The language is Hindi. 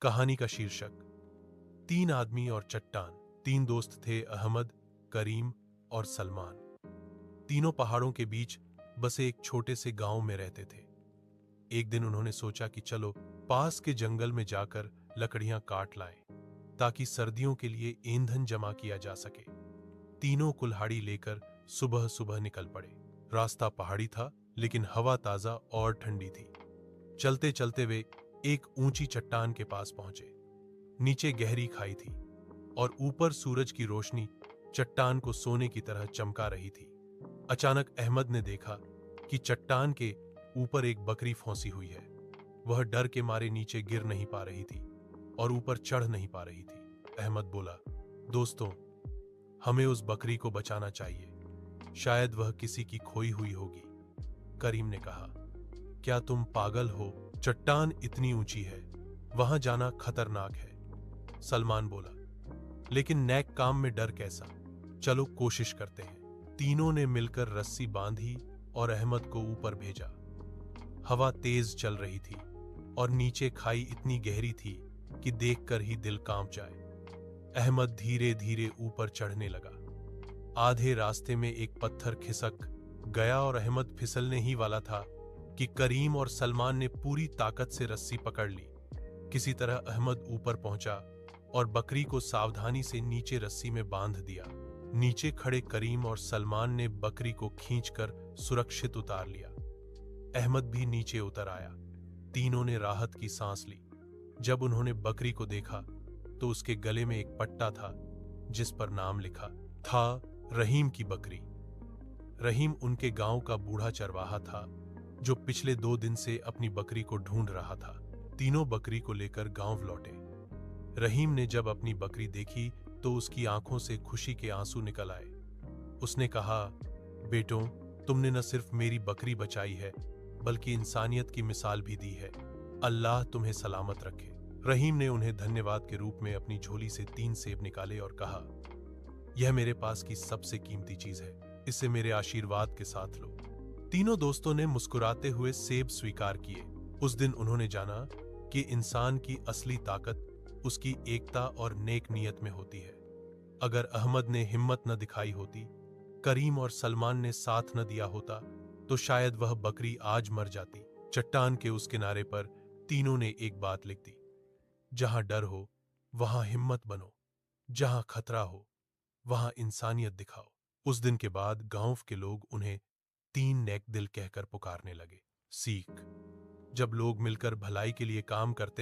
कहानी का शीर्षक तीन आदमी और चट्टान। तीन दोस्त थे, अहमद, करीम और सलमान। तीनों पहाड़ों के बीच बसे एक छोटे से गांव में रहते थे। एक दिन उन्होंने सोचा कि चलो पास के जंगल में जाकर लकड़ियां काट लाएं ताकि सर्दियों के लिए ईंधन जमा किया जा सके। तीनों कुल्हाड़ी लेकर सुबह सुबह निकल पड़े। रास्ता पहाड़ी था लेकिन हवा ताजा और ठंडी थी। चलते चलते वे एक ऊंची चट्टान के पास पहुंचे। नीचे गहरी खाई थी और ऊपर सूरज की रोशनी चट्टान को सोने की तरह चमका रही थी। अचानक अहमद ने देखा कि चट्टान के ऊपर एक बकरी फंसी हुई है। वह डर के मारे नीचे गिर नहीं पा रही थी और ऊपर चढ़ नहीं पा रही थी। अहमद बोला, दोस्तों, हमें उस बकरी को बचाना चाहिए, शायद वह किसी की खोई हुई होगी। करीम ने कहा, क्या तुम पागल हो? चट्टान इतनी ऊंची है, वहां जाना खतरनाक है। सलमान बोला, लेकिन नेक काम में डर कैसा? चलो कोशिश करते हैं। तीनों ने मिलकर रस्सी बांधी और अहमद को ऊपर भेजा। हवा तेज चल रही थी और नीचे खाई इतनी गहरी थी कि देखकर ही दिल कांप जाए। अहमद धीरे धीरे ऊपर चढ़ने लगा। आधे रास्ते में एक पत्थर खिसक गया और अहमद फिसलने ही वाला था कि करीम और सलमान ने पूरी ताकत से रस्सी पकड़ ली। किसी तरह अहमद ऊपर पहुंचा और बकरी को सावधानी से नीचे रस्सी में बांध दिया। नीचे खड़े करीम और सलमान ने बकरी को खींचकर सुरक्षित उतार लिया। अहमद भी नीचे उतर आया। तीनों ने राहत की सांस ली। जब उन्होंने बकरी को देखा तो उसके गले में एक पट्टा था जिस पर नाम लिखा था, रहीम की बकरी। रहीम उनके गांव का बूढ़ा चरवाहा था जो पिछले 2 दिन से अपनी बकरी को ढूंढ रहा था। तीनों बकरी को लेकर गांव लौटे। रहीम ने जब अपनी बकरी देखी तो उसकी आंखों से खुशी के आंसू निकल आए। उसने कहा, बेटों, तुमने न सिर्फ मेरी बकरी बचाई है बल्कि इंसानियत की मिसाल भी दी है। अल्लाह तुम्हें सलामत रखे। रहीम ने उन्हें धन्यवाद के रूप में अपनी झोली से 3 सेब निकाले और कहा, यह मेरे पास की सबसे कीमती चीज है, इसे मेरे आशीर्वाद के साथ लो। तीनों दोस्तों ने मुस्कुराते हुए सेब स्वीकार किए। उस दिन उन्होंने जाना कि इंसान की असली ताकत उसकी एकता और नेक नियत में होती है। अगर अहमद ने हिम्मत न दिखाई होती, करीम और सलमान ने साथ न दिया होता, तो शायद वह बकरी आज मर जाती। चट्टान के उस किनारे पर तीनों ने एक बात लिख दी, जहां डर हो वहां हिम्मत बनो, जहां खतरा हो वहां इंसानियत दिखाओ। उस दिन के बाद गांव के लोग उन्हें 3 नेक दिल कहकर पुकारने लगे। सीख: जब लोग मिलकर भलाई के लिए काम करते